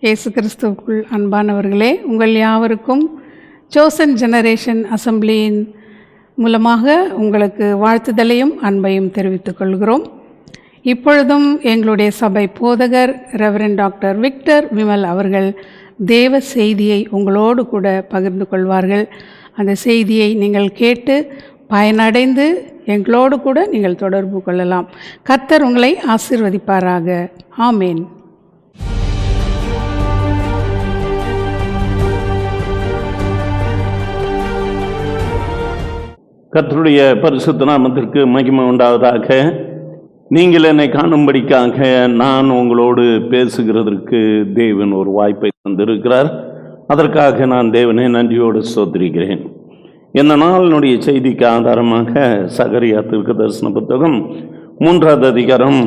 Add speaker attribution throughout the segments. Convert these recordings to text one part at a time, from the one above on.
Speaker 1: இயேசு கிறிஸ்துவுக்குள் அன்பானவர்களே, உங்கள் யாவருக்கும் சோசன் ஜெனரேஷன் அசம்பிளியின் மூலமாக உங்களுக்கு வாழ்த்துதலையும் அன்பையும் தெரிவித்துக் கொள்கிறோம். இப்பொழுதும் எங்களுடைய சபை போதகர் ரெவரண்ட் டாக்டர் விக்டர் விமல் அவர்கள் தேவ செய்தியை உங்களோடு கூட பகிர்ந்து கொள்வார்கள். அந்த செய்தியை நீங்கள் கேட்டு பயனடைந்து எங்களோடு கூட நீங்கள் தொடர்பு கொள்ளலாம். கர்த்தர் உங்களை ஆசீர்வதிப்பாராக. ஆமேன்.
Speaker 2: கர்த்தருடைய பரிசுத்த நாமத்திற்கு மகிமை உண்டாவதாக. நீங்கள் என்னை காணும்படிக்காக நான் உங்களோடு பேசுகிறதற்கு தேவன் ஒரு வாய்ப்பை தந்திருக்கிறார். அதற்காக நான் தேவனை நன்றியோடு ஸ்தோத்திரிக்கிறேன். இந்த நாளினுடைய செய்திக்கு ஆதாரமாக சகரியா தீர்க்கதரிசன புத்தகம் 3வது அதிகாரம்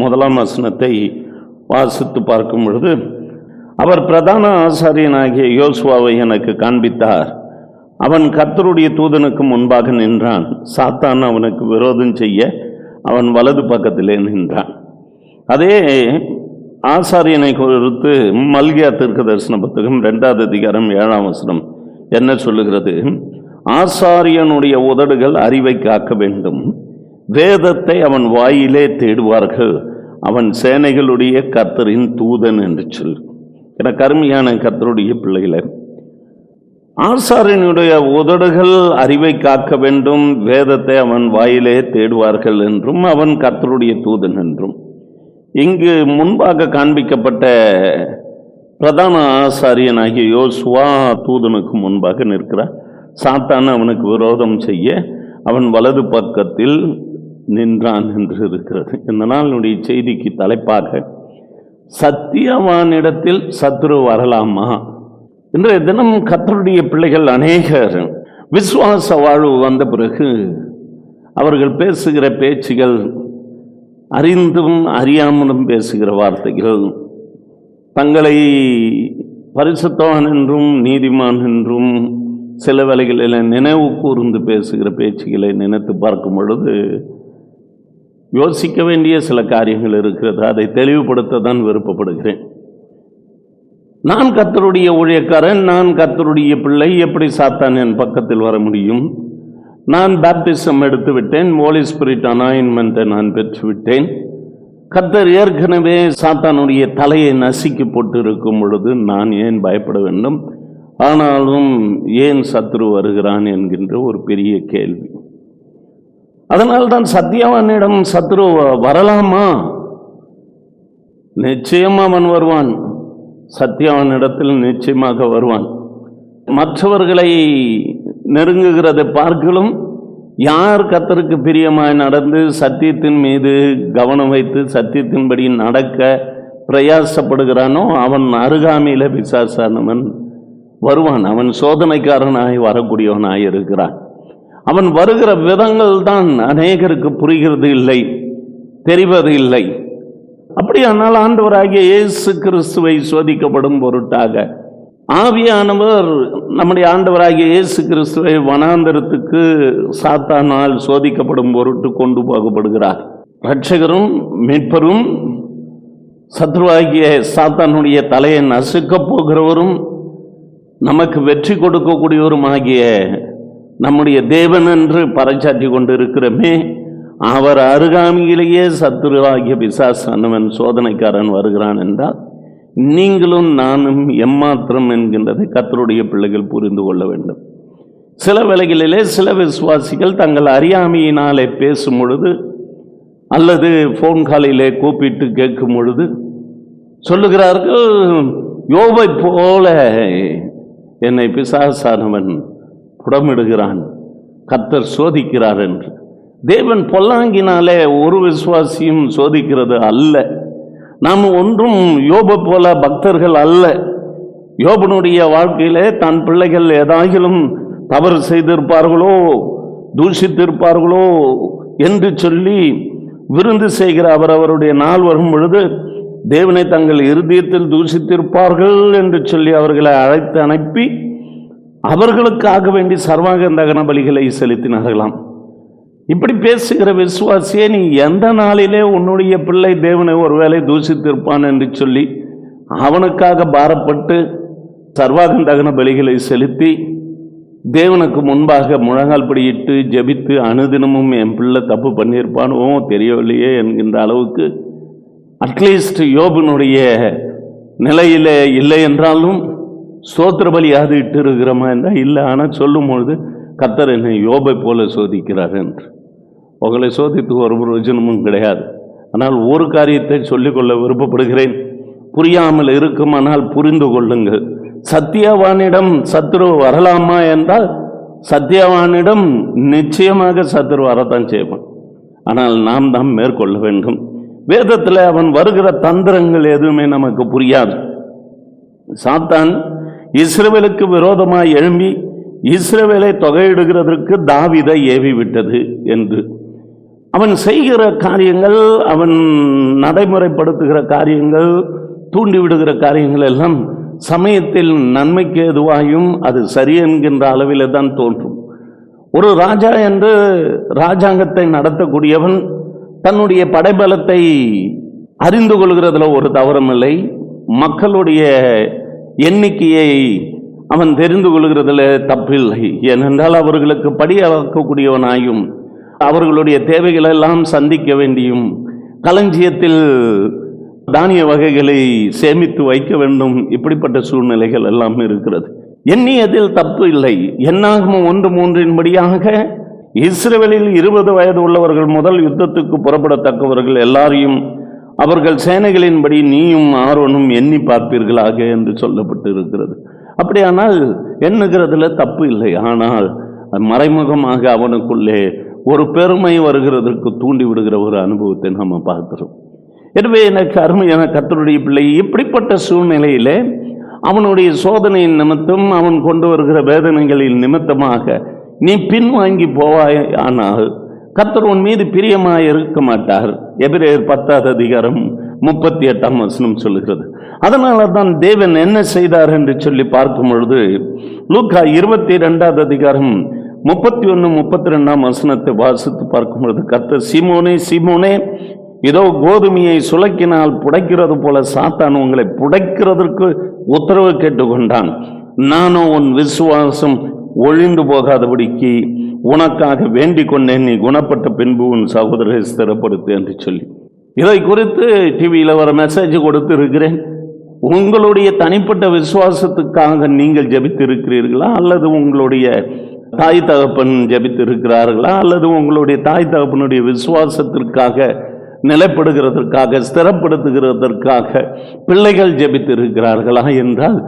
Speaker 2: 1ஆம் வசனத்தை வாசித்து பார்க்கும் பொழுது, அவர் பிரதான ஆசாரியனாகிய யோசுவாவை எனக்கு காண்பித்தார். அவன் கர்த்தருடைய தூதனுக்கு முன்பாக நின்றான். சாத்தான் அவனுக்கு விரோதம் செய்ய அவன் வலது பக்கத்திலே நின்றான். அதே ஆசாரியனை குறித்து மல்கியா தீர்க்கதரிசன புத்தகம் 2வது அதிகாரம் 7ஆம் வசனம் என்ன சொல்லுகிறது? ஆசாரியனுடைய உதடுகள் அறிவை காக்க வேண்டும், வேதத்தை அவன் வாயிலே தேடுவார்கள், அவன் சேனைகளுடைய கர்த்தரின் தூதன் என்று சொல்லு. என கருமையான கர்த்தருடைய பிள்ளைகளை, ஆசாரியனுடைய உதடுகள் அறிவை காக்க வேண்டும், வேதத்தை அவன் வாயிலே தேடுவார்கள் என்றும் அவன் கர்த்தருடைய தூதன் என்றும், இங்கு முன்பாக காண்பிக்கப்பட்ட பிரதான ஆசாரியனாகிய யோசுவா தூதனுக்கு முன்பாக நிற்கிறார். சாத்தான் அவனுக்கு விரோதம் செய்ய அவன் வலது பக்கத்தில் நின்றான் என்று இருக்கிறது. இந்த நாளுடைய செய்திக்கு தலைப்பாக சத்தியவானிடத்தில் சத்துரு வரலாமா? இன்றைய தினம் கர்த்தருடைய பிள்ளைகள் அநேகர் விசுவாச வாழ்வு வந்த பிறகு அவர்கள் பேசுகிற பேச்சுகள், அறிந்தும் அறியாமலும் பேசுகிற வார்த்தைகள், தங்களை பரிசுத்தவான் என்றும் நீதிமான் என்றும் சில வேளைகளில் நினைவு கூர்ந்து பேசுகிற பேச்சுகளை நினைத்து பார்க்கும் பொழுது யோசிக்க வேண்டிய சில காரியங்கள் இருக்கிறது. அதை தெளிவுபடுத்த தான் விருப்பப்படுகிறேன். நான் கர்த்தருடைய ஊழியக்காரன், நான் கர்த்தருடைய பிள்ளை, எப்படி சாத்தான் என் பக்கத்தில் வர முடியும்? நான் பேப்டிசம் எடுத்து விட்டேன், ஹோலி ஸ்பிரிட் அனாயின்மெண்ட்டை நான் பெற்றுவிட்டேன். கர்த்தர் ஏற்கனவே சாத்தானுடைய தலையை நசுக்கி போட்டு இருக்கும் பொழுது நான் ஏன் பயப்பட வேண்டும்? ஆனாலும் ஏன் சத்துரு வருகிறான் என்கின்ற ஒரு பெரிய கேள்வி. அதனால்தான் சத்தியவானிடம் சத்துரு வரலாமா? நிச்சயம் அவன் வருவான். சத்தியவானிடத்தில் நிச்சயமாக வருவான். மற்றவர்களை நெருங்குகிறதை பார்க்கலும் யார் கர்த்தருக்கு பிரியமாய் நடந்து சத்தியத்தின் மீது கவனம் வைத்து சத்தியத்தின்படி நடக்க பிரயாசப்படுகிறானோ அவன் அருகாமையில் பிசாசானவன் வருவான். அவன் சோதனைக்காரனாய் வரக்கூடியவனாய் இருக்கிறான். அவன் வருகிற விதங்கள் தான் அநேகருக்கு புரிகிறது இல்லை, தெரிவது இல்லை. அப்படியானால் ஆண்டவராகிய இயேசு கிறிஸ்துவை சோதிக்கப்படும் பொருட்டாக ஆவியானவர் நம்முடைய ஆண்டவராகிய இயேசு கிறிஸ்துவை வனாந்தரத்துக்கு சாத்தானால் சோதிக்கப்படும் பொருட்டு கொண்டு போகப்படுகிறார். இரட்சகரும் மீட்பரும் சத்ருவாகிய சாத்தானுடைய தலையை நசுக்கப் போகிறவரும் நமக்கு வெற்றி கொடுக்கக்கூடியவரும் ஆகிய நம்முடைய தேவன் என்று பறைச்சாற்றி கொண்டு இருக்கிறமே, அவர் அருகாமையிலேயே சத்துருவாகிய பிசாசானவன் சோதனைக்காரன் வருகிறான் என்றால் நீங்களும் நானும் எம்மாத்திரம் என்கின்றதை கர்த்தருடைய பிள்ளைகள் புரிந்து கொள்ள வேண்டும். சில வேளைகளிலே சில விசுவாசிகள் தங்கள் அறியாமையினாலே பேசும் பொழுது அல்லது ஃபோன் காலிலே கூப்பிட்டு கேட்கும் பொழுது சொல்லுகிறார்கள், யோபை போல என்னை பிசாசானவன் புடமிடுகிறான், கர்த்தர் சோதிக்கிறார் என்று. தேவன் பொல்லாங்கினாலே ஒரு விசுவாசியும் சோதிக்கிறது அல்ல. நாம் ஒன்றும் யோபு போல பக்தர்கள் அல்ல. யோபனுடைய வாழ்க்கையிலே தன் பிள்ளைகள் ஏதாகிலும் தவறு செய்திருப்பார்களோ தூஷித்திருப்பார்களோ என்று சொல்லி விருந்து செய்கிற அவருடைய நாள் வரும் பொழுது தேவனை தங்கள் இருதயத்தில் தூஷித்திருப்பார்கள் என்று சொல்லி அவர்களை அழைத்து அனுப்பி அவர்களுக்காக வேண்டி சர்வாங்க தகன பலிகளை செலுத்தினார்களாம். இப்படி பேசுகிற விசுவாசியே, நீ எந்த நாளிலே உன்னுடைய பிள்ளை தேவனை ஒருவேளை தூஷித்திருப்பான் என்று சொல்லி அவனுக்காக பாரப்பட்டு சர்வாங்க தகன பலிகளை செலுத்தி தேவனுக்கு முன்பாக முழங்கால் படியிட்டு ஜெபித்து அனுதினமும் என் பிள்ளை தப்பு பண்ணியிருப்பானோ தெரியவில்லையே என்கின்ற அளவுக்கு அட்லீஸ்ட் யோபினுடைய நிலையில இல்லை என்றாலும் ஸ்தோத்திர பலியாவது இட்டு இருக்கிறோமா என்றால் இல்லை. ஆனால் சொல்லும் பொழுது கர்த்தர் என்னை யோபை போல சோதிக்கிறார் என்று. உங்களை சோதித்து ஒரு பிரயோஜனமும் கிடையாது. ஆனால் ஒரு காரியத்தை சொல்லிக்கொள்ள விருப்பப்படுகிறேன். புரியாமல் இருக்குமானால் புரிந்து கொள்ளுங்கள். சத்தியவானிடம் சத்துரு வரலாமா என்றால் சத்தியவானிடம் நிச்சயமாக சத்துரு வரத்தான் செய்வான். ஆனால் நாம் தான் மேற்கொள்ள வேண்டும். வேதத்தில் அவன் வருகிற தந்திரங்கள் எதுவுமே நமக்கு புரியாது. சாத்தான் இஸ்ரவேலுக்கு விரோதமாய் எழும்பி இஸ்ரவேலை தொகையிடுகிறதற்கு தாவீதை ஏவி விட்டது என்று அவன் செய்கிற காரியங்கள், அவன் நடைமுறைப்படுத்துகிற காரியங்கள், தூண்டிவிடுகிற காரியங்கள் எல்லாம் சமயத்தில் நன்மைக்கு எதுவாயும் அது சரி என்கின்ற அளவில் தான் தோன்றும். ஒரு ராஜா என்று ராஜாங்கத்தை நடத்தக்கூடியவன் தன்னுடைய படைபலத்தை அறிந்து கொள்கிறதுல ஒரு தவறுமில்லை. மக்களுடைய எண்ணிக்கையை அவன் தெரிந்து கொள்கிறதுல தப்பில்லை. ஏனென்றால் அவர்களுக்கு படியாக்கக்கூடியவனாயும் அவர்களுடைய தேவைகளெல்லாம் சந்திக்க வேண்டியும் களஞ்சியத்தில் தானிய வகைகளை சேமித்து வைக்க வேண்டும். இப்படிப்பட்ட சூழ்நிலைகள் எல்லாம் இருக்கிறது. எண்ணியதில் தப்பு இல்லை. என்னாகமம் 1:3 இஸ்ரவேலில் 20 வயது உள்ளவர்கள் முதல் யுத்தத்துக்கு புறப்படத்தக்கவர்கள் எல்லாரையும் அவர்கள் சேனைகளின்படி நீயும் ஆரோனும் எண்ணி பார்ப்பீர்களாக என்று சொல்லப்பட்டு இருக்கிறது. அப்படியானால் எண்ணுகிறதுல தப்பு இல்லை. ஆனால் மறைமுகமாக அவனுக்குள்ளே ஒரு பெருமை வருகிறதற்கு தூண்டி விடுகிற ஒரு அனுபவத்தை நம்ம பார்க்கிறோம். எனவே எனக்கு அருமையான கர்த்தருடைய பிள்ளை, இப்படிப்பட்ட சூழ்நிலையிலே அவனுடைய சோதனையின் நிமித்தம் அவன் கொண்டு வருகிற வேதனைகளின் நிமித்தமாக நீ பின்வாங்கி போவாய். ஆனால் கர்த்தர் உன் மீது பிரியமாய் இருக்க மாட்டார். எபிரேயர் 10:38 சொல்லுகிறது. அதனால தான் தேவன் என்ன செய்தார் என்று சொல்லி பார்க்கும் பொழுது லூக்கா 22:31-32 வாசித்து பார்க்கும் பொழுது கர்த்தர், சீமோனே சீமோனே, இதோ கோதுமையை சுலக்கினால் புடைக்கிறது போல சாத்தான் உங்களை புடைக்கிறதற்கு உத்தரவு கேட்டுக்கொண்டான். நானோ உன் விசுவாசம் ஒழிந்து போகாதபடிக்கு உனக்காக வேண்டிக் கொண்டேன். நீ குணப்பட்ட பின்பு உன் சகோதரரை ஸ்திரப்படுத்து என்று சொல்லி இதை குறித்து டிவியில் வர மெசேஜ் கொடுத்து இருக்கிறேன். உங்களுடைய தனிப்பட்ட விசுவாசத்துக்காக நீங்கள் ஜெபித்து இருக்கிறீர்களா, அல்லது உங்களுடைய தாய் தகப்பன் ஜெபித்து இருக்கிறார்களா, அல்லது உங்களுடைய தாய் தகப்பனுடைய விசுவாசத்திற்காக நிலைப்படுகிறதற்காக ஸ்திரப்படுத்துகிறதற்காக பிள்ளைகள் ஜெபித்து இருக்கிறார்களா என்றால்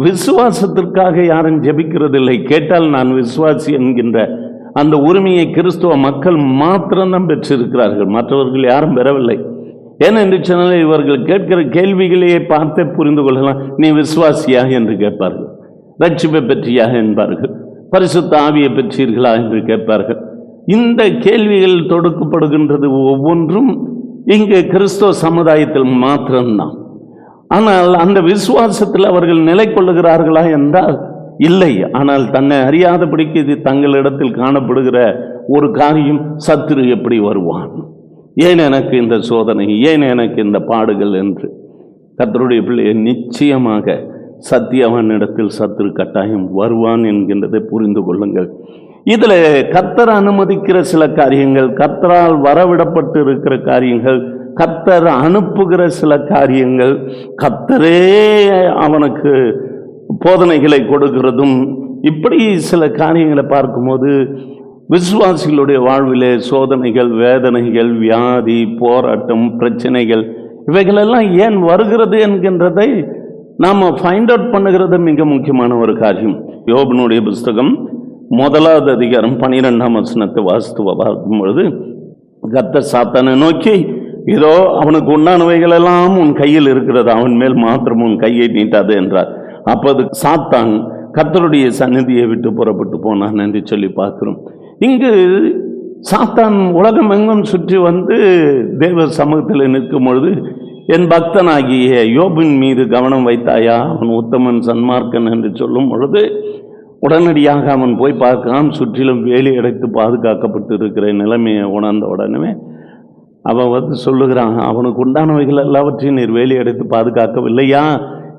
Speaker 2: விசுவாசத்திற்காக யாரும் ஜெபிக்கிறதில்லை. கேட்டால் நான் விசுவாசி என்கின்ற அந்த உரிமையை கிறிஸ்துவ மக்கள் மாத்திரம்தான் பெற்றிருக்கிறார்கள். மற்றவர்கள் யாரும் பெறவில்லை. ஏனென்று சொன்னால் இவர்கள் கேட்கிற கேள்விகளையே பார்த்து புரிந்து கொள்ளலாம். நீ விசுவாசியா என்று கேட்பார்கள். ரட்சிப்பை பெற்றியா என்பார்கள். பரிசுத்த ஆவியை பெற்றீர்களா என்று கேட்பார்கள். இந்த கேள்விகள் தொடுக்கப்படுகின்றது ஒவ்வொன்றும் இங்கு கிறிஸ்துவ சமுதாயத்தில் மாத்திரம்தான். ஆனால் அந்த விசுவாசத்தில் அவர்கள் நிலை கொள்ளுகிறார்களா என்றால் இல்லை. ஆனால் தன்னை அறியாதபடிக்கு இது தங்களிடத்தில் காணப்படுகிற ஒரு காரியம், சத்துரு எப்படி வருவான், ஏன் எனக்கு இந்த சோதனை, ஏன் எனக்கு இந்த பாடுகள் என்று. கர்த்தருடைய பிள்ளையை நிச்சயமாக சத்தியவனிடத்தில் சத்துரு கட்டாயம் வருவான் என்கின்றதை புரிந்து கொள்ளுங்கள். இதில் கர்த்தர் அனுமதிக்கிற சில காரியங்கள், கர்த்தரால் வரவிடப்பட்டு இருக்கிற காரியங்கள், கர்த்தர் அனுப்புகிற சில காரியங்கள், கர்த்தரே அவனுக்கு போதனைகளை கொடுக்கிறதும், இப்படி சில காரியங்களை பார்க்கும்போது விசுவாசிகளுடைய வாழ்விலே சோதனைகள், வேதனைகள், வியாதி, போராட்டம், பிரச்சனைகள் இவைகளெல்லாம் ஏன் வருகிறது என்கின்றதை நாம் ஃபைண்ட் அவுட் பண்ணுகிறது மிக முக்கியமான ஒரு காரியம். யோபனுடைய புஸ்தகம் 1:12 வாசித்து பார்க்கும் பொழுது கர்த்தர் சாத்தானை நோக்கி, இதோ அவனுக்கு உண்டானவைகள் எல்லாம் உன் கையில் இருக்கிறது, அவன் மேல் மாத்திரம் உன் கையை நீட்டாது என்றார். அப்போது சாத்தான் கர்த்தருடைய சந்நிதியை விட்டு புறப்பட்டு போனான் என்று சொல்லி பார்க்கிறோம். இங்கு சாத்தான் உலகம் எங்கும் சுற்றி வந்து தேவ சமூகத்தில் நிற்கும் பொழுது, என் பக்தனாகிய யோபின் மீது கவனம் வைத்தாயா, அவன் உத்தமன் சன்மார்க்கன் என்று சொல்லும் பொழுது உடனடியாக அவன் போய் பார்க்கான். சுற்றிலும் வேலி அடைத்து பாதுகாக்கப்பட்டு இருக்கிற நிலைமையை உணர்ந்த உடனே அவன் சொல்லுகிறான், அவனுக்கு உண்டானவைகள் எல்லாவற்றையும் நீர் வேலி அடைத்து பாதுகாக்கவில்லையா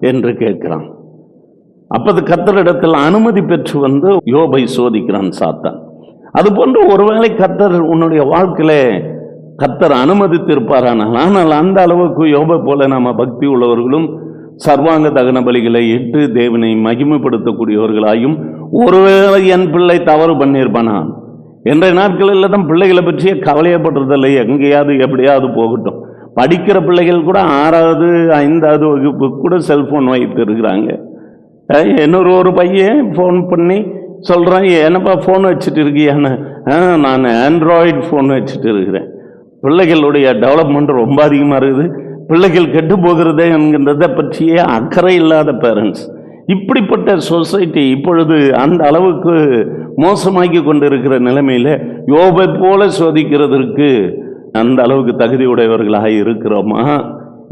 Speaker 2: என்று கேட்கிறான். அப்போது கர்த்தரிடத்தில் அனுமதி பெற்று யோபை சோதிக்கிறான் சாத்தான். அது போன்று ஒருவேளை கர்த்தர் உன்னுடைய வாழ்க்கையில கர்த்தர் அனுமதித்திருப்பாரானால், ஆனால் அந்த அளவுக்கு யோபை போல நம்ம பக்தி உள்ளவர்களும் சர்வாங்க தகன பலிகளை இட்டு தேவனை மகிமைப்படுத்தக்கூடியவர்களாயும், ஒருவேளை என் பிள்ளை தவறு பண்ணியிருப்பானா, இன்றைய நாட்களில் தான் பிள்ளைகளை பற்றிய கவலையப்படுறதில்லை, எங்கேயாவது எப்படியாவது போகட்டும். படிக்கிற பிள்ளைகள் கூட 6வது 5வது வகுப்பு கூட செல்போன் வைத்து இருக்கிறாங்க. ஒரு பையன் ஃபோன் பண்ணி சொல்கிறான், என்னப்பா ஃபோன் வச்சுட்டு இருக்கியான்னு. நான் ஆண்ட்ராய்டு ஃபோன் வச்சுட்டு இருக்கிறேன். பிள்ளைகளுடைய டெவலப்மெண்ட் ரொம்ப அதிகமாக இருக்குது. பிள்ளைகள் கெட்டு போகிறது என்கின்றதை பற்றியே அக்கறை இல்லாத பேரண்ட்ஸ். இப்படிப்பட்ட சொசைட்டி இப்பொழுது அந்த அளவுக்கு மோசமாக்கி கொண்டு இருக்கிற நிலைமையில் யோபை போல சோதிக்கிறதற்கு அந்த அளவுக்கு தகுதியுடையவர்களாக இருக்கிறோமா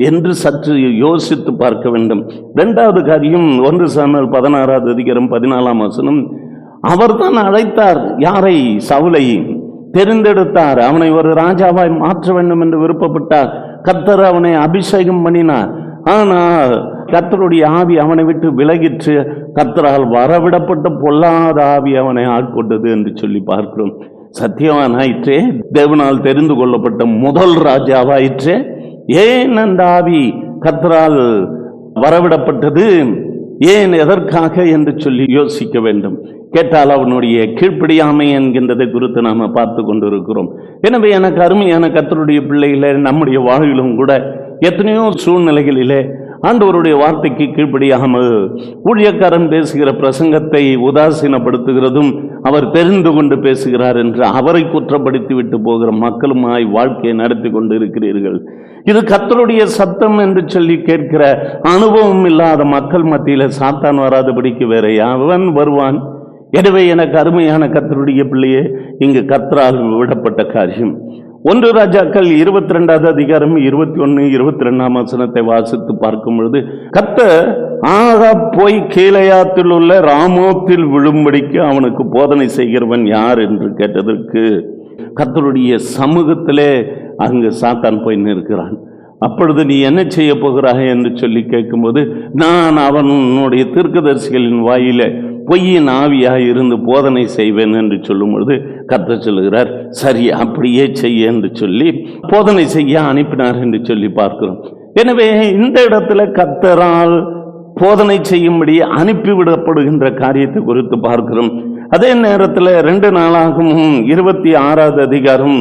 Speaker 2: என்று சற்று யோசித்து பார்க்க வேண்டும். 2வது காரியம் 1 சாமுவேல் 16வது அதிகாரம் 14ஆம் வசனம். அவர் தான் அழைத்தார். யாரை? சவுலை தெரிந்தெடுத்தார். அவனை ஒரு ராஜாவாய் மாற்ற வேண்டும் என்று விருப்பப்பட்டார். கர்த்தர் அவனை அபிஷேகம் பண்ணினார். ஆனால் கர்த்தருடைய ஆவி அவனை விட்டு விலகிற்று. கர்த்தரால் வரவிடப்பட்ட பொல்லாத ஆவி அவனை ஆட்கொண்டது என்று சொல்லி பார்க்கிறோம். சத்தியவான் ஆயிற்றே, தேவனால் தெரிந்து கொள்ளப்பட்ட முதல் ராஜாவாயிற்றே. ஏன் அந்த ஆவி கர்த்தரால் வரவிடப்பட்டது? ஏன், எதற்காக என்று சொல்லி யோசிக்க வேண்டும். கேட்டால் அவனுடைய கீழ்ப்படியாமை என்கின்றதை குறித்து நாம் பார்த்து கொண்டு இருக்கிறோம். எனவே எனக்கு அருமையான கர்த்தருடைய பிள்ளைகளே, நம்முடைய வாழ்விலும் கூட எத்தனையோ சூழ்நிலைகளிலே ஆண்டவருடைய வார்த்தைக்கு கீழ்ப்படியாமல் ஊழியக்காரன் பேசுகிற பிரசங்கத்தை உதாசீனப்படுத்துகிறதும், அவர் தெரிந்து கொண்டு பேசுகிறார் என்று அவரை குற்றப்படுத்தி விட்டு போகிற மக்களுமாய் வாழ்க்கையை நடத்தி கொண்டு இருக்கிறீர்கள். இது கர்த்தருடைய சத்தம் என்று சொல்லி கேட்கிற அனுபவம் இல்லாத மக்கள் மத்தியில் சாத்தான் வராதபடிக்கு வேற அவன் வருவான். எனவே எனக்கு அருமையான கர்த்தருடைய பிள்ளையே, இங்கு கர்த்தரால் விடப்பட்ட காரியம் 1 ராஜாக்கள் 22வது அதிகாரம் 21, 22ஆம் வசனத்தை வாசித்து பார்க்கும் பொழுது, கர்த்தர் ஆகாப் போய் கீலேயாத்தில் உள்ள ராமோத்தில் விழும்படிக்கு அவனுக்கு போதனை செய்கிறவன் யார் என்று கேட்டதற்கு, கர்த்தருடைய சமூகத்திலே அங்கு சாத்தான் போய் நிற்கிறான். அப்பொழுது நீ என்ன செய்ய போகிறாய் என்று சொல்லி கேட்கும்போது, நான் அவனுடைய தீர்க்கதரிசிகளின் வாயில பொய்யின் ஆவியாக இருந்து போதனை செய்வேன் என்று சொல்லும் பொழுது கர்த்தர் சொல்லுகிறார், சரி அப்படியே செய்ய என்று சொல்லி போதனை செய்ய அனுப்பினார் என்று சொல்லி பார்க்கிறோம். எனவே இந்த இடத்துல கர்த்தரால் போதனை செய்யும்படி அனுப்பிவிடப்படுகின்ற காரியத்தை குறித்து பார்க்கிறோம். அதே நேரத்தில் 2 நாளாகவும் 26வது அதிகாரம்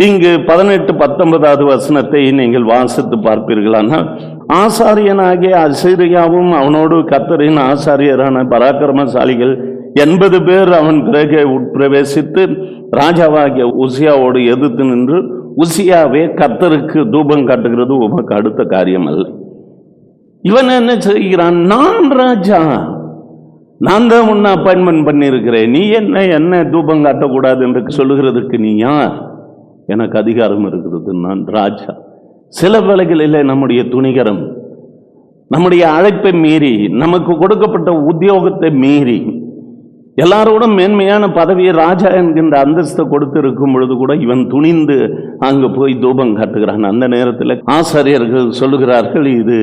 Speaker 2: இங்கு 18, 19வது வசனத்தை நீங்கள் வாசித்து பார்ப்பீர்களானால், ஆசாரியனாகிய அசீரியாவும் அவனோடு கர்த்தரின் ஆசாரியரான பராக்கிரமசாலிகள் 80 பேர் அவன் பிறகு உட்பிரவேசித்து ராஜாவாகிய உசியாவோடு எதிர்த்து நின்று, உசியாவே கர்த்தருக்கு தூபம் காட்டுகிறது உமக்கு அடுத்த காரியம் அல்ல. இவன் என்ன செய்கிறான்? நான் ராஜா, நான் தான் உன்னை அப்பாயின்மெண்ட் பண்ணியிருக்கிறேன், நீ என்ன தூபம் காட்டக்கூடாது என்று சொல்லுகிறதுக்கு நீ யார்? எனக்கு அதிகாரம் இருக்கிறது, நான் ராஜா. சில வேளைகளில் நம்முடைய துணிகரம், நம்முடைய அழைப்பை மீறி, நமக்கு கொடுக்கப்பட்ட உத்தியோகத்தை மீறி, எல்லாரோடும் மேன்மையான பதவியை ராஜா என்கின்ற அந்தஸ்தை கொடுத்து இருக்கும் பொழுது கூட இவன் துணிந்து அங்கு போய் தூபம் காட்டுகிறான். அந்த நேரத்தில் ஆசாரியர்கள் சொல்லுகிறார்கள், இது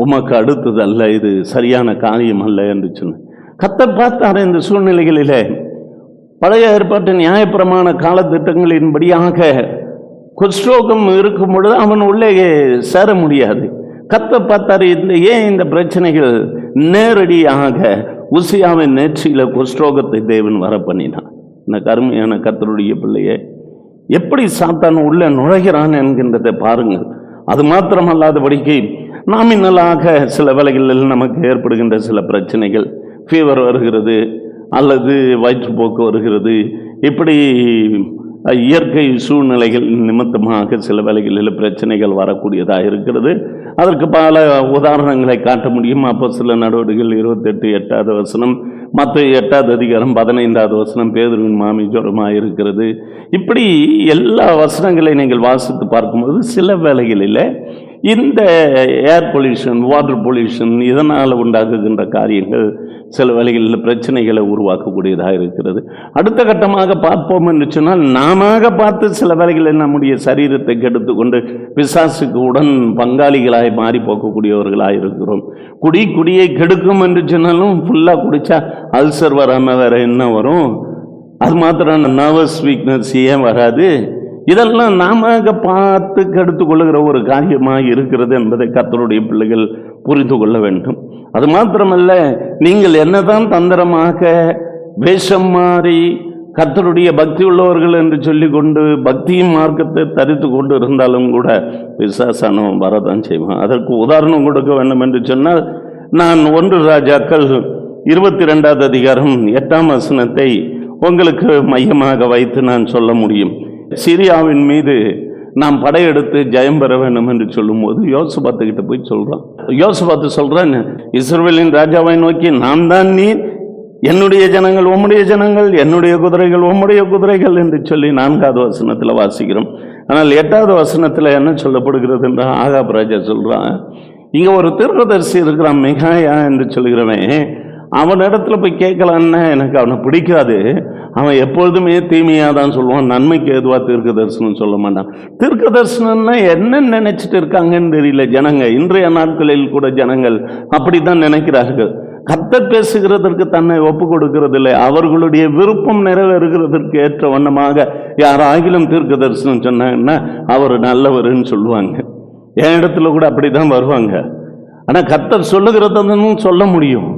Speaker 2: உமக்கு அடுத்தது அல்ல, இது சரியான காரியம் அல்ல என்று சொன்ன கர்த்தர் பார்த்தார். இந்த சூழ்நிலைகளிலே பழைய ஏற்பாட்டு நியாயப்பிரமாண காலத்திட்டங்களின்படியாக குஷ்ரோகம் இருக்கும் பொழுது அவன் உள்ளே சேர முடியாது. கர்த்தர் பார்த்தார், ஏன் இந்த பிரச்சனைகள் நேரடியாக உசியாவின் நெற்றியில குஷ்ரோகத்தை தேவன் வர பண்ணினான். இந்த கருமையான கர்த்தருடைய பிள்ளையை எப்படி சாத்தான் உள்ள நுழைகிறான் என்கின்றதை பாருங்கள். அது மாத்திரமல்லாதபடிக்கு நாமினலாக சில வேளைகளில் நமக்கு ஏற்படுகின்ற சில பிரச்சனைகள், ஃபீவர் வருகிறது அல்லது வயிற்றுப்போக்கு வருகிறது, இப்படி இயற்கை சூழ்நிலைகள் நிமித்தமாக சில வேளைகளில் பிரச்சனைகள் வரக்கூடியதாக இருக்கிறது. அதற்கு பல உதாரணங்களை காட்ட முடியும். அப்போஸ்தலர் நடவடிக்கைகள் 28, 8வது வசனம், மத்தேயு 8வது அதிகாரம் 15வது வசனம், பேதுருவின் மாமி ஜுரமாக இருக்கிறது. இப்படி எல்லா வசனங்களை நீங்கள் வாசித்து பார்க்கும்போது சில வேளைகளில் இந்த ஏர் பொல்யூஷன், வாட்டர் பொல்யூஷன் இதனால் உண்டாகுகின்ற காரியங்கள் சில வேளைகளில் பிரச்சனைகளை உருவாக்கக்கூடியதாக இருக்கிறது. அடுத்த கட்டமாக பார்ப்போம் என்று சொன்னால், நாம பார்த்து சில வேளைகளில் நம்முடைய சரீரத்தை கெடுத்து கொண்டு பிசாசுக்கு உடன் பங்காளிகளாய் மாறி போக்கக்கூடியவர்களாக இருக்கிறோம். குடியை கெடுக்கும் என்று சொன்னாலும் ஃபுல்லாக குடித்தா அல்சர் வராமல் வேற என்ன வரும்? அது மாத்திரம் நர்வஸ் வீக்னஸ் ஏன் வராது? இதெல்லாம் நாம பார்த்து கெடுத்து கொள்ளுகிற ஒரு காரியமாக இருக்கிறது என்பதை கர்த்தருடைய பிள்ளைகள் புரிந்து கொள்ள வேண்டும். அது மாத்திரமல்ல, நீங்கள் என்னதான் தந்திரமாக வேஷம் மாறி கர்த்தருடைய பக்தி உள்ளவர்கள் என்று சொல்லிக்கொண்டு பக்தியின் மார்க்கத்தை தரித்து கொண்டு இருந்தாலும் கூட பிசாசானவன் வரதான் செய்வான். அதற்கு உதாரணம் கொடுக்க வேண்டும் என்று சொன்னால், நான் 1 ராஜாக்கள் 22 அதிகாரம் 8ஆம் வசனத்தை உங்களுக்கு மையமாக வைத்து நான் சொல்ல முடியும். சிரியாவின் மீது நாம் படையெடுத்து ஜெயம் பெற வேண்டும் என்று சொல்லும்போது யோசபாத்துக்கிட்ட போய் சொல்றான். யோசபாத்து சொல்றான், இஸ்ரவேலின் ராஜாவை நோக்கி, நான் தான் நீர், என்னுடைய ஜனங்கள் உம்முடைய ஜனங்கள், என்னுடைய குதிரைகள் உம்முடைய குதிரைகள் என்று சொல்லி 4வது வசனத்தில் வாசிக்கிறோம். ஆனால் 8வது வசனத்தில் என்ன சொல்லப்படுகிறது என்று ஆகாப் ராஜா சொல்றான், இங்க ஒரு தீர்க்கதரிசி இருக்கிறான் மிகாயா என்று சொல்கிறவன், அவனிடத்துல போய் கேட்கலான்னா எனக்கு அவனை பிடிக்காது. அவன் எப்பொழுதுமே தீமையாக தான் சொல்லுவான், நன்மைக்கு எதுவாக தீர்க்க தரிசனம் சொல்ல மாட்டான். தீர்க்க தரிசனம்னா என்ன நினைச்சிட்டு இருக்காங்கன்னு தெரியல ஜனங்க. இன்றைய நாட்களில் கூட ஜனங்கள் அப்படித்தான் நினைக்கிறார்கள். கர்த்தர் பேசுகிறதற்கு தன்னை ஒப்பு கொடுக்கிறதில்லை. அவர்களுடைய விருப்பம் நிறைவேறுகிறதற்கு ஏற்ற வண்ணமாக யாராகிலும் தீர்க்க தரிசனம் சொன்னாங்கன்னா அவர் நல்லவருன்னு சொல்லுவாங்க. என் இடத்துல கூட அப்படிதான் வருவாங்க. ஆனால் கர்த்தர் சொல்லுகிறதுன்னு சொல்ல முடியும்.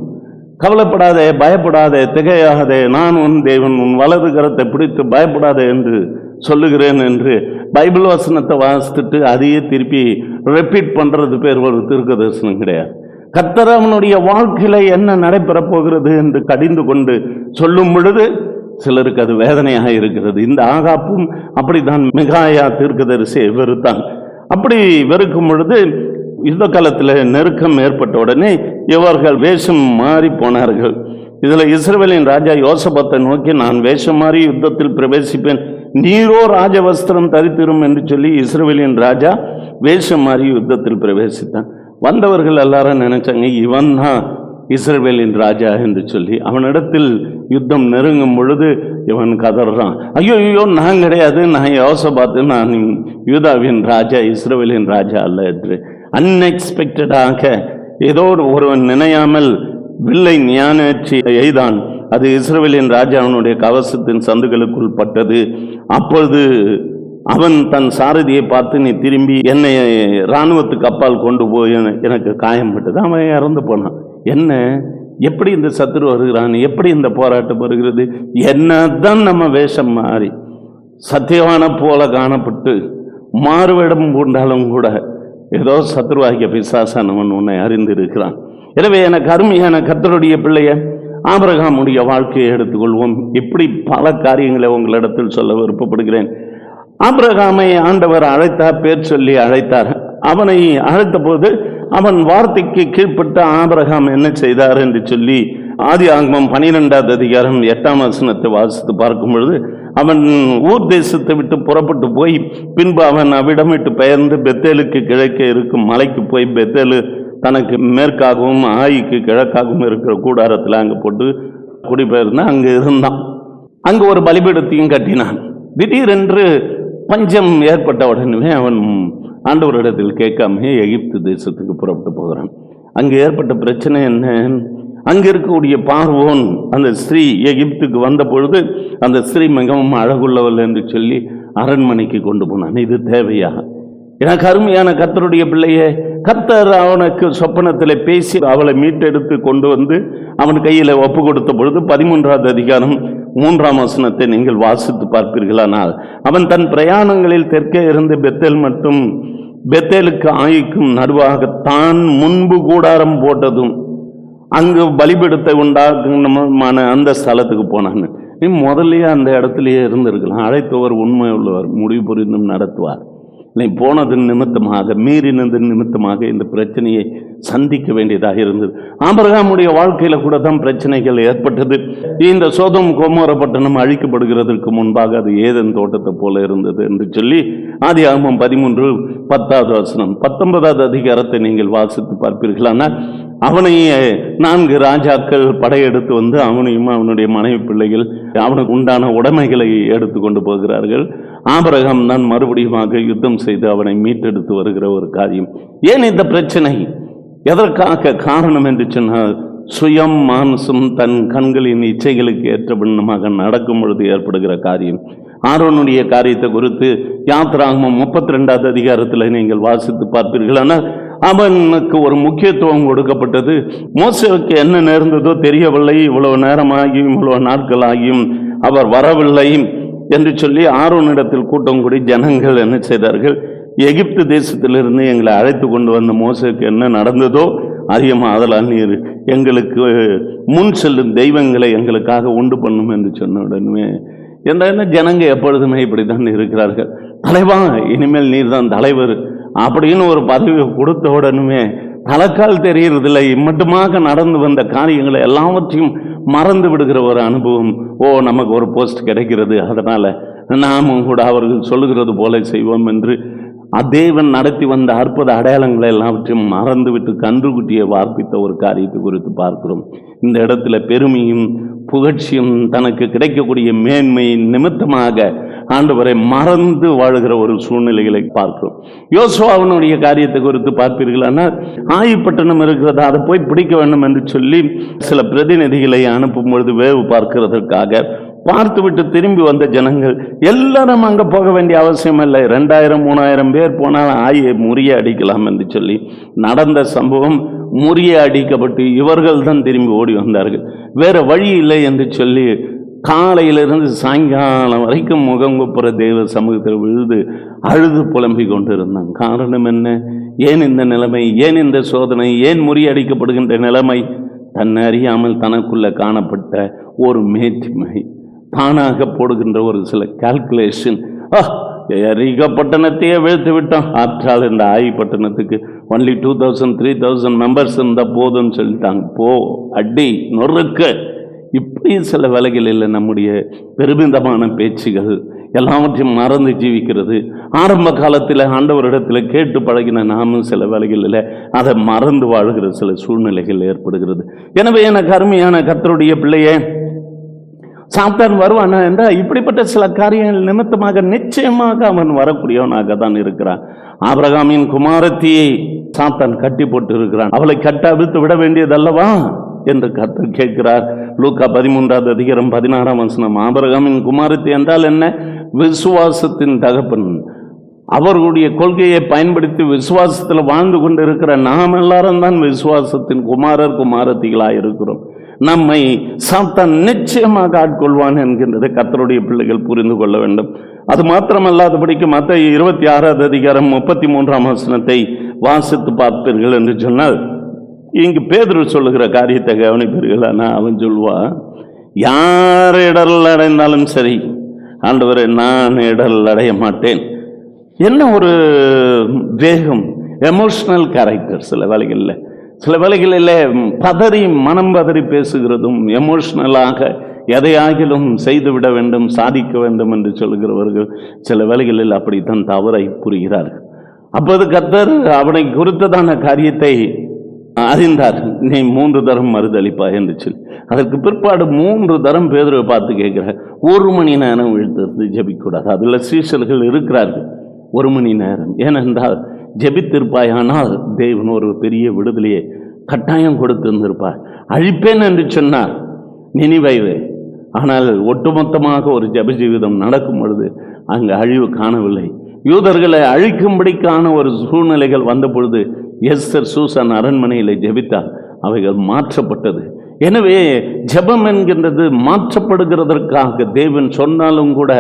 Speaker 2: கவலைப்படாதே, பயப்படாதே, திகையாதே, நான் உன் தேவன், உன் வலது கரத்தை பிடித்து பயப்படாதே என்று சொல்லுகிறேன் என்று பைபிள் வசனத்தை வாசித்துட்டு அதையே திருப்பி ரிப்பீட் பண்ணுறது பேர் ஒரு தீர்க்க தரிசனம் கிடையாது. கர்த்தர் அவனுடைய வாழ்க்கையில என்ன நடைபெறப் போகிறது என்று கடிந்து கொண்டு சொல்லும் பொழுது சிலருக்கு அது வேதனையாக இருக்கிறது. இந்த ஆகாப்பும் அப்படித்தான் மிகாயா தீர்க்கதரிசியை வெறுத்தான். அப்படி வெறுக்கும் பொழுது யுத்த காலத்தில் நெருக்கம் ஏற்பட்ட உடனே இவர்கள் வேஷம் மாறி போனார்கள். இதில் இஸ்ரவேலின் ராஜா யோசபாத்தை நோக்கி, நான் வேஷம் மாறி யுத்தத்தில் பிரவேசிப்பேன், நீரோ ராஜவஸ்திரம் தரித்திரும் என்று சொல்லி இஸ்ரவேலின் ராஜா வேஷம் மாறி யுத்தத்தில் பிரவேசித்தான். வந்தவர்கள் எல்லாரும் நினைச்சாங்க, இவன் தான் இஸ்ரவேலின் ராஜா என்று சொல்லி. அவனிடத்தில் யுத்தம் நெருங்கும் பொழுது இவன் கதறான், ஐயோ ஐயோ நான் கிடையாது, நான் யோசபாத்து, நான் யூதாவின் ராஜா, இஸ்ரவேலின் ராஜா அல்ல என்று. அன்எக்ஸ்பெக்டடாக ஏதோ ஒருவன் நினையாமல் வில்லை ஞானேற்றி எய்தான். அது இஸ்ரவேலின் ராஜாவினுடைய கவசத்தின் சந்துகளுக்குள் பட்டது. அப்பொழுது அவன் தன் சாரதியை பார்த்து, நீ திரும்பி என்னை இராணுவத்துக்கு அப்பால் கொண்டு போய் எனக்கு காயம்பட்டது. அவன் இறந்து போனான். என்ன, எப்படி இந்த சத்துரு வருகிறான், எப்படி இந்த போராட்டம் வருகிறது? என்னதான் நம்ம வேஷம் மாறி சத்தியவான போல காணப்பட்டு மாறுவேடம் கொண்டாலும் கூட ஏதோ சத்ருவாகிய பிசாசானவன் உன்னை அறிந்திருக்கிறான். எனவே எனக்கு அருமையான கர்த்தருடைய பிள்ளைய, ஆபிரகாமுடைய வாழ்க்கையை எடுத்துக்கொள்வோம். இப்படி பல காரியங்களை உங்களிடத்தில் சொல்ல விருப்பப்படுகிறேன். ஆபிரகாமை ஆண்டவர் அழைத்தார், பேர் சொல்லி அழைத்தார். அவனை அழைத்த போது அவன் வார்த்தைக்கு கீழ்ப்பட்ட ஆபிரகாம் என்ன செய்தார் என்று சொல்லி ஆதியாகமம் 12வது அதிகாரம் 8ஆம் வசனத்தை வாசித்து பார்க்கும் பொழுது, அவன் ஊர் தேசத்தை விட்டு புறப்பட்டு போய் பின்பு அவன் அவ்விடம் விட்டு பெயர்ந்து பெத்தேலுக்கு கிழக்கே இருக்கும் மலைக்கு போய், பெத்தேலு தனக்கு மேற்காகவும் ஆயிக்கு கிழக்காகவும் இருக்கிற கூடாரத்தில் அங்கே போட்டு குடிபெயர்ந்தான். அங்கே இருந்தான். அங்கே ஒரு பலிபீடத்தையும் கட்டினான். திடீரென்று பஞ்சம் ஏற்பட்ட உடனே அவன் ஆண்டவரிடத்தில் கேட்காம எகிப்து தேசத்துக்கு புறப்பட்டு போகிறான். அங்கே ஏற்பட்ட பிரச்சனை என்ன? அங்கே இருக்கக்கூடிய பார்வோன் அந்த ஸ்திரீ எகிப்துக்கு வந்த பொழுது அந்த ஸ்திரீ மிகவும் அழகுள்ளவள் என்று சொல்லி அரண்மனைக்கு கொண்டு போனான். இது தேவையா? எனக்கு அருமையான கர்த்தருடைய பிள்ளையே, கர்த்தர் அவனுக்கு சொப்பனத்தில் பேசி அவளை மீட்டெடுத்து கொண்டு வந்து அவன் கையில் ஒப்பு கொடுத்த பொழுது 13வது அதிகாரம் 3ஆம் வசனத்தை நீங்கள் வாசித்து பார்ப்பீர்களானால், அவன் தன் பிரயாணங்களில் தெற்கே இருந்து பெத்தேல் மற்றும் பெத்தேலுக்கு ஆயிக்கும் நடுவாக தான் முன்பு கூடாரம் போட்டதும் அங்கு பலிபீடத்தை உண்டாக்குமான அந்த ஸ்தலத்துக்கு போனான்னு. நீ முதல்லையே அந்த இடத்துலையே இருந்திருக்கலாம். அழைத்தவர் உண்மை உள்ளவர், முடிவு புரிந்தும் நடத்துவார். நீ போனதன் நிமித்தமாக, மீறினதன் நிமித்தமாக இந்த பிரச்சனையை சந்திக்க வேண்டியதாக இருந்தது. ஆபிரகாமுடைய வாழ்க்கையில கூட தான் பிரச்சனைகள் ஏற்பட்டது. இந்த சோதோம் கோமோர பட்டணம் அழிக்கப்படுகிறதற்கு முன்பாக அது ஏதேன் தோட்டத்தை போல இருந்தது என்று சொல்லி ஆதியாகமம் 13:10 19வது அதிகாரத்தை நீங்கள் வாசித்து பார்ப்பீர்களானால், அவனையே 4 ராஜாக்கள் படையெடுத்து வந்து அவனையும் அவனுடைய மனைவி பிள்ளைகள் அவனுக்கு உண்டான உடைமைகளை எடுத்து கொண்டு போகிறார்கள். ஆபிரகாம் தான் மறுபடியுமாக யுத்தம் செய்து அவனை மீட்டெடுத்து வருகிற ஒரு காரியம். ஏன் இந்த பிரச்சனை? எதற்காக காரணம் என்று சொன்னால், சுயம் மானசம் தன் கண்களின் இச்சைகளுக்கு ஏற்ற பின்னமாக நடக்கும் பொழுது ஏற்படுகிற காரியம். ஆரோனுடைய காரியத்தை குறித்து யாத்திராகமம் 32வது அதிகாரத்தில் நீங்கள் வாசித்து பார்ப்பீர்கள். ஆனால் அவனுக்கு ஒரு முக்கியத்துவம் கொடுக்கப்பட்டது. மோசேவுக்கு என்ன நேர்ந்ததோ தெரியவில்லை, இவ்வளவு நேரமாகியும் இவ்வளவு நாட்களாகியும் அவர் வரவில்லை என்று சொல்லி ஆரோனிடத்தில் கூட்டம் கூடி ஜனங்கள் என்ன செய்தார்கள்? எகிப்து தேசத்திலிருந்து எங்களை அழைத்து கொண்டு வந்த மோசேக்கு என்ன நடந்ததோ அறியமா, அதெல்லாம் நீர் எங்களுக்கு முன் செல்லும் தெய்வங்களை எங்களுக்காக உண்டு பண்ணும் என்று சொன்ன உடனே என்ன ஜனங்க எப்பொழுதுமே இப்படித்தான் இருக்கிறார்கள். தலைவா, இனிமேல் நீர் தான் தலைவர் அப்படின்னு ஒரு பதவியை கொடுத்த உடனுமே தலைக்கால் தெரிகிறதில்லை. இம்மட்டுமாக நடந்து வந்த காரியங்களை எல்லாவற்றையும் மறந்து விடுகிற ஒரு அனுபவம். நமக்கு ஒரு போஸ்ட் கிடைக்கிறது, அதனால நாமும் கூட அவர்கள் சொல்லுகிறது போல செய்வோம் என்று தேவன் நடத்தி வந்த அற்புத அடையாளங்களை எல்லாவற்றையும் மறந்துவிட்டு கன்றுக்குட்டியை வார்ப்பித்த ஒரு காரியத்தை குறித்து பார்க்கிறோம். இந்த இடத்துல பெருமையும் புகழ்ச்சியும் தனக்கு கிடைக்கக்கூடிய மேன்மையின் நிமித்தமாக ஆண்டவரை மறந்து வாழுகிற ஒரு சூழ்நிலைகளை பார்க்கிறோம். யோசுவாவினுடைய காரியத்தை குறித்து பார்ப்பீர்கள். ஆனால் ஆயுப்பட்டணம் இருக்கிறதா, அதை போய் பிடிக்க வேண்டும் என்று சொல்லி சில பிரதிநிதிகளை அனுப்பும் பொழுது வேவு பார்க்கிறதற்காக பார்த்துவிட்டு திரும்பி வந்த ஜனங்கள் எல்லாரும் அங்கே போக வேண்டிய அவசியம் இல்லை, 2000-3000 பேர் போனால் ஆயை முறிய அடிக்கலாம் என்று சொல்லி நடந்த சம்பவம். முறிய அடிக்கப்பட்டு இவர்கள் தான் திரும்பி ஓடி வந்தார்கள். வேற வழி இல்லை என்று சொல்லி காலையிலிருந்து சாயங்காலம் வரைக்கும் முகங்குப்புற தேவ சமூகத்தில் விழுது அழுது புலம்பிக் கொண்டிருந்தாங்க. காரணம் என்ன? ஏன் இந்த நிலைமை? ஏன் இந்த சோதனை? ஏன் முறியடிக்கப்படுகின்ற நிலைமை? தன்னை அறியாமல் தனக்குள்ள காணப்பட்ட ஒரு மேட்டிமை, தானாக போடுகின்ற ஒரு சில கால்குலேஷன். எரிகப்பட்டணத்தையே வீழ்த்து விட்டோம், ஆற்றால் இந்த ஆய்பட்டணத்துக்கு ஒன்லி 2000-3000 மெம்பர்ஸ் இருந்தால் போதும்னு சொல்லிட்டாங்க. போ அடி நொறுக்கு. இப்படி சில வேலைகளில் நம்முடைய பெருமிதமான பேச்சுகள் எல்லாவற்றையும் மறந்து ஜீவிக்கிறது. ஆரம்ப காலத்தில் ஆண்டவரிடத்தில் கேட்டு பழகின நாமும் சில வேலைகளில் அதை மறந்து வாழ்கிற சில சூழ்நிலைகள் ஏற்படுகிறது. எனவே எனக்கு அருமையான கர்த்தருடைய பிள்ளையே, சாத்தான் வருவானா என்றால் இப்படிப்பட்ட சில காரியங்கள் நிமித்தமாக நிச்சயமாக அவன் வரக்கூடியவனாக தான் இருக்கிறான். ஆபிரகாமின் குமாரத்தியை சாத்தான் கட்டி போட்டு இருக்கிறான். அவளை கட்ட அவிழ்த்து விட வேண்டியதல்லவா என்று கர்த்தர் கேட்கிறார். லூக்கா 13வது அதிகாரம் 16ஆம் வசனம். ஆபிரகாமின் குமாரத்தி என்றால் என்ன? விசுவாசத்தின் தகப்பன். அவர்களுடைய கொள்கையை பயன்படுத்தி விசுவாசத்தில் வாழ்ந்து கொண்டு இருக்கிற நாம் எல்லாரும் தான் விசுவாசத்தின் குமாரர் குமாரத்திகளாக இருக்கிறோம். நம்மை சாத்தான் நிச்சயமாக ஆட்கொள்வான் என்கின்றதை கர்த்தருடைய பிள்ளைகள் புரிந்து கொள்ள வேண்டும். அது மாத்திரமல்லாதபடிக்கு மத்தேயு 26வது அதிகாரம் 33ஆம் வசனத்தை வாசித்து பார்ப்பீர்கள் என்று சொன்னால், இங்கு பேதுரு சொல்லுகிற காரியத்தை கவனிப்பீர்கள். ஆனால் அவன் சொல்வா, யார் இடரல் அடைந்தாலும் சரி ஆண்டவரே, நான் இடரல் அடைய மாட்டேன். என்ன ஒரு வேகம், எமோஷனல் கேரக்டர். சில வேளைகளில் பதறி மனம் பதறி பேசுகிறதும், எமோஷனலாக எதையாகிலும் செய்துவிட வேண்டும், சாதிக்க வேண்டும் என்று சொல்கிறவர்கள் சில வேளைகளில் அப்படித்தான் தவறை புரிகிறார்கள். அப்போது கர்த்தர் அவனை குறித்ததான காரியத்தை அறிந்தார். நீ 3 தரம் மறுதளிப்பா என்று சொல்லி அதற்கு பிற்பாடு 3 தரம் பேதுருவை பார்த்து கேட்கிறார். 1 மணி நேரம் விழுத்திருந்து ஜெபிக்கூடாது. அதில் சீஷர்கள் இருக்கிறார்கள். 1 மணி நேரம். ஏனென்றால் ஜெபித்திருப்பாயானால் தேவன் ஒரு பெரிய விடுதலையை கட்டாயம் கொடுத்திருந்திருப்பார். அழிப்பேன் என்று சொன்னார் நினிவேவை. ஆனால் ஒட்டுமொத்தமாக ஒரு ஜெப ஜீவிதம் நடக்கும் பொழுது அங்கு அழிவு காணவில்லை. யூதர்களை அழிக்கும்படிக்கான ஒரு சூழ்நிலைகள் வந்த பொழுது எஸ்தர் சூசான் அரண்மனையில் ஜெபித்தார். அவைகள் மாற்றப்பட்டது. எனவே ஜெபம் என்கின்றது மாற்றப்படுகிறதற்காக தேவன் சொன்னாலும் கூட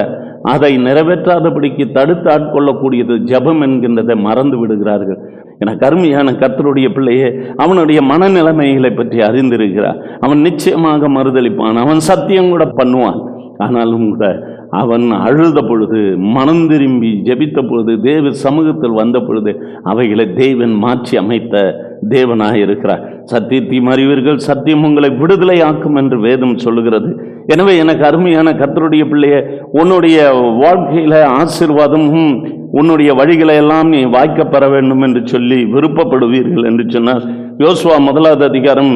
Speaker 2: அதை நிறைவேற்றாதபடிக்கு தடுத்து ஆட்கொள்ளக்கூடியது ஜெபம் என்கின்றதை மறந்து விடுகிறார்கள். எனக்கு அருமையான கர்த்தருடைய பிள்ளையே, அவனுடைய மனநிலைமைகளை பற்றி அறிந்திருக்கிறார். அவன் நிச்சயமாக மறுதளிப்பான், அவன் சத்தியம் கூட பண்ணுவான். ஆனாலும் கூட அவன் அழுத பொழுது, மனம் திரும்பி ஜெபித்த பொழுது, தேவ சமூகத்தில் வந்த பொழுது அவைகளை தேவன் மாற்றி அமைத்த தேவனாக இருக்கிறார். சத்தியத்தையும் அறிவீர்கள், சத்தியம் உங்களை விடுதலை ஆக்கும் என்று வேதம் சொல்லுகிறது. எனவே எனக்கு அருமையான கர்த்தருடைய பிள்ளைய, உன்னுடைய வாழ்க்கையில ஆசீர்வாதமும் உன்னுடைய வழிகளை எல்லாம் நீ வாய்க்கப்பெற வேண்டும் என்று சொல்லி விருப்பப்படுவீர்கள் என்று சொன்னார். யோசுவா 1 அதிகாரம்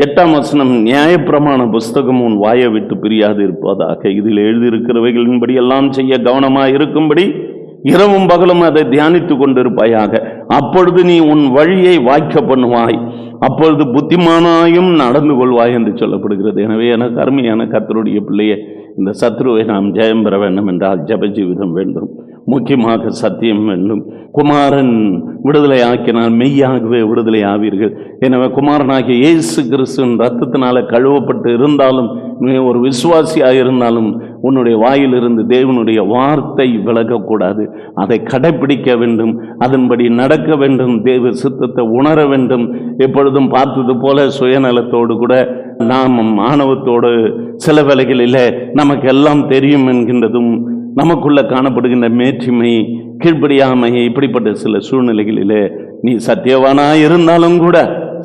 Speaker 2: 8 நியாயப்பிரமாண புஸ்தகம் உன் வாயை விட்டு பிரியாது இருப்பதாக, இதில் எழுதியிருக்கிறவைகளின்படி எல்லாம் செய்ய கவனமாக இருக்கும்படி இரவும் பகலும் அதை தியானித்து கொண்டிருப்பாயாக. அப்பொழுது நீ உன் வழியை வாய்க்க பண்ணுவாய், அப்பொழுது புத்திமானாயும் நடந்து கொள்வாய் என்று சொல்லப்படுகிறது. எனவே எனக்கு அருமையான கர்த்தருடைய பிள்ளையே, இந்த சத்ருவை நாம் ஜெயம் பெற வேண்டும் என்றால் ஜெப ஜீவிதம் வேண்டும், முக்கியமாக சத்தியம் வேண்டும். குமாரன் விடுதலை ஆக்கினால் மெய்யாகவே விடுதலை ஆவீர்கள். எனவே குமாரனாகிய இயேசு கிறிஸ்துவின் ரத்தத்தினால கழுவப்பட்டு இருந்தாலும், நீ ஒரு விசுவாசியாக இருந்தாலும், உன்னுடைய வாயிலிருந்து தேவனுடைய வார்த்தை விலகக்கூடாது. அதை கடைப்பிடிக்க வேண்டும், அதன்படி நடக்க வேண்டும், தேவ சித்தத்தை உணர வேண்டும். எப்பொழுதும் பார்த்தது போல சுயநலத்தோடு கூட நாம் ஆணவத்தோடு சில வேளைகளில் நமக்கு எல்லாம் தெரியும் என்கின்றதும், நமக்குள்ள காணப்படுகின்ற மேற்றுமை, கீழ்ப்படியாமை, இப்படிப்பட்ட சில சூழ்நிலைகளிலே நீ சத்தியவானாய் இருந்தாலும் கூட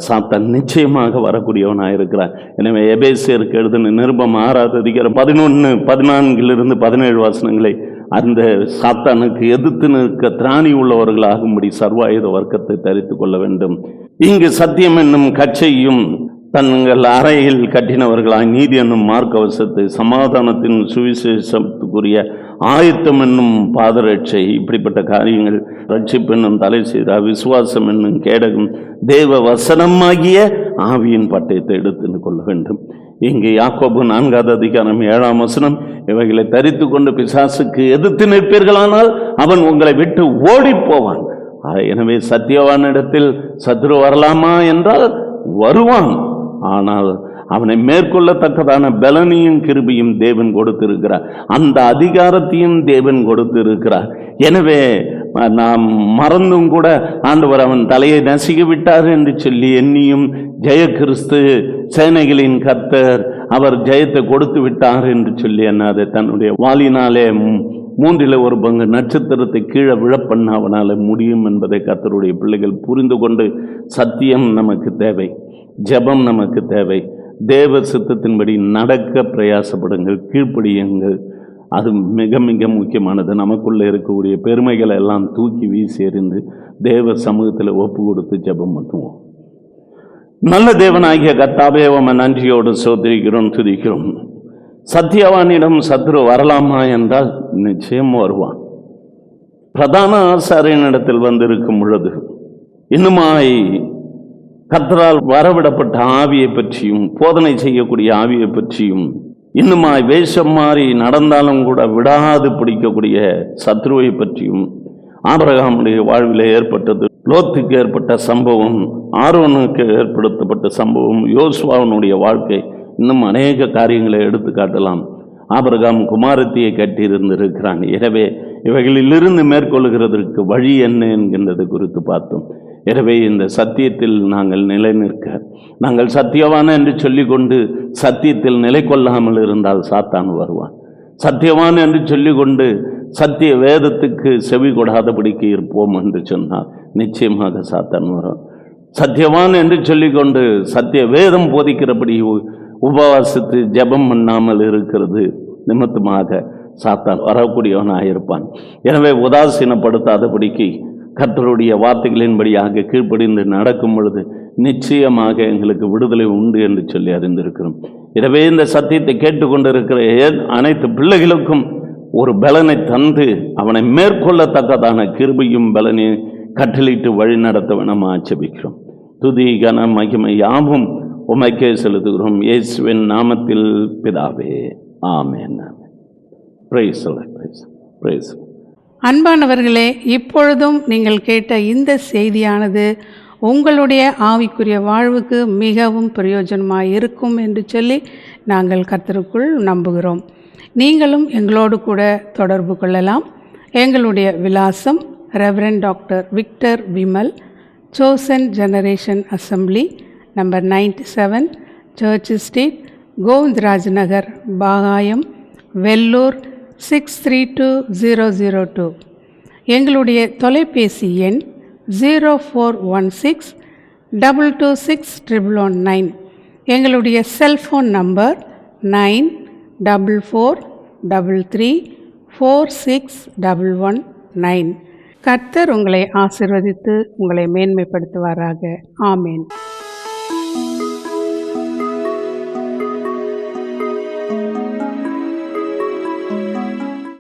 Speaker 2: சாத்தான் நிச்சயமாக வரக்கூடியவனாக இருக்கிறார். எனவே எபேசியருக்கு எழுதின நிருபம் 6 அதிகாரம் 11, 14 17 அந்த சாத்தானுக்கு எதிர்த்து நிற்க திராணி உள்ளவர்களாகும்படி சர்வாயுத வர்க்கத்தை தரித்து கொள்ள வேண்டும். இங்கு சத்தியம் என்னும் கச்சையும் தங்கள் அறையில் கட்டினவர்களாய் நீதி என்னும் மார்க்கவசத்தை, சமாதானத்தின் சுவிசேஷத்துக்குரிய ஆயத்தம் என்னும் பாதரட்சை, இப்படிப்பட்ட காரியங்கள், ரட்சிப்பு என்னும் தலை செய்த விசுவாசம் என்னும் கேடகம், தேவ வசனமாகிய ஆவியின் பட்டயத்தை எடுத்து கொள்ள வேண்டும். இங்கே யாக்கோபு 4 அதிகாரம் 7 இவைகளை தரித்து கொண்டு பிசாசுக்கு எதிர்த்து நிற்பீர்களானால் அவன் உங்களை விட்டு ஓடி போவான். எனவே சத்தியவானிடத்தில் சத்ரு வரலாமா என்றால் வருவான், ஆனால் அவனை மேற்கொள்ளத்தக்கதான பலனையும் கிருபையும் தேவன் கொடுத்திருக்கிறார், அந்த அதிகாரத்தையும் தேவன் கொடுத்திருக்கிறார். எனவே நாம் மறந்தும் கூட ஆண்டவர் அவன் தலையை நசுக்கி விட்டார் என்று சொல்லி எண்ணியும், ஜெய கிறிஸ்து சேனைகளின் கர்த்தர் அவர் ஜெயத்தை கொடுத்து விட்டார் என்று சொல்லி அதை தன்னுடைய வாளினாலே 1/3 நட்சத்திரத்தை கீழே விழப்பண்ண அவனால் முடியும் என்பதை கர்த்தருடைய பிள்ளைகள் புரிந்து கொண்டு, சத்தியம் நமக்கு தேவை, ஜெபம் நமக்கு தேவை, தேவ சித்தத்தின்படி நடக்க பிரயாசப்படுங்கள், கீழ்ப்படியுங்கள். அது மிக மிக முக்கியமானது. நமக்குள்ளே இருக்கக்கூடிய பெருமைகளை எல்லாம் தூக்கி வீசி எறிந்து தேவ சமூகத்தில் ஒப்பு கொடுத்து ஜெபம் பண்ணுவோம். நல்ல தேவனாகிய கர்த்தாவே, உம்மை நன்றியோடு ஸ்தோத்திரிக்கிறோம், துதிக்கிறோம். சத்தியவானிடம் சத்ரு வரலாமா என்றால் நிச்சயம் வருவான். பிரதான ஆசாரியனிடத்தில் வந்திருக்கும் பொழுது இன்னுமாய் கர்த்தரால் வரவிடப்பட்ட ஆவியை பற்றியும், போதனை செய்யக்கூடிய ஆவியை பற்றியும், இன்னுமாய் வேஷம் மாறி நடந்தாலும் கூட விடாது பிடிக்கக்கூடிய சத்ருவை பற்றியும், ஆபிரகாமுடைய வாழ்வில் ஏற்பட்டது, லோத்துக்கு ஏற்பட்ட சம்பவம், ஆரோனுக்கு ஏற்படுத்தப்பட்ட சம்பவம், யோசுவாவினுடைய வாழ்க்கை, இன்னும் அநேக காரியங்களை எடுத்து காட்டலாம். ஆபிரகாம் குமாரத்தியை கட்டியிருந்திருக்கிறான். எனவே இவைகளிலிருந்து மேற்கொள்கிறதற்கு வழி என்ன என்கின்றது குறித்து பார்த்தோம். எனவே இந்த சத்தியத்தில் நாங்கள் நிலை நிற்க, நாங்கள் சத்தியவான என்று சொல்லிக்கொண்டு சத்தியத்தில் நிலை கொள்ளாமல் இருந்தால் சாத்தான் வருவான். சத்தியவான் என்று சொல்லிக்கொண்டு சத்திய வேதத்துக்கு செவி கொடாதபடிக்கு இருப்போம் என்று சொன்னால் நிச்சயமாக சாத்தான் வரும். சத்தியவான் என்று சொல்லிக்கொண்டு சத்திய வேதம் போதிக்கிறபடி உபவாசித்து ஜெபம் பண்ணாமல் இருக்கிறது நிமித்தமாக சாத்தான் வரக்கூடியவனாக இருப்பான். எனவே உதாசீனப்படுத்தாதபடிக்கு கர்த்தருடைய வார்த்தைகளின்படியாக கீழ்ப்படிந்து நடக்கும் பொழுது நிச்சயமாக எங்களுக்கு விடுதலை உண்டு என்று சொல்லி அறிந்திருக்கிறோம். எனவே இந்த சத்தியத்தை கேட்டுக்கொண்டிருக்கிற அனைத்து பிள்ளைகளுக்கும் ஒரு பலனை தந்து அவனை மேற்கொள்ளத்தக்கதான கிருபையும் பலனையும் கட்டளிட்டு வழி நடத்த வேணாம் ஆட்சேபிக்கிறோம். துதி கன மகிமை யாவும் உமைக்கே செலுத்துகிறோம், இயேசுவின் நாமத்தில் பிதாவே, ஆமென். Price price price.
Speaker 1: அன்பானவர்களே, இப்பொழுதும் நீங்கள் கேட்ட இந்த செய்தியானது உங்களுடைய ஆவிக்குரிய வாழ்வுக்கு மிகவும் பிரயோஜனமாக இருக்கும் என்று சொல்லி நாங்கள் கர்த்தருக்குள் நம்புகிறோம். நீங்களும் எங்களோடு கூட தொடர்பு கொள்ளலாம். எங்களுடைய விலாசம் reverend doctor Victor Vimal, chosen generation assembly, number 97, church street, Govindaraj Nagar, Bagayam, Vellore 632-002. எங்களுடைய தொலைபேசி எண் 0416-226-119. எங்களுடைய செல்ஃபோன் நம்பர் 9443346119. கர்த்தர் உங்களை ஆசீர்வதித்து உங்களை மேன்மைப்படுத்துவாராக. ஆமேன்.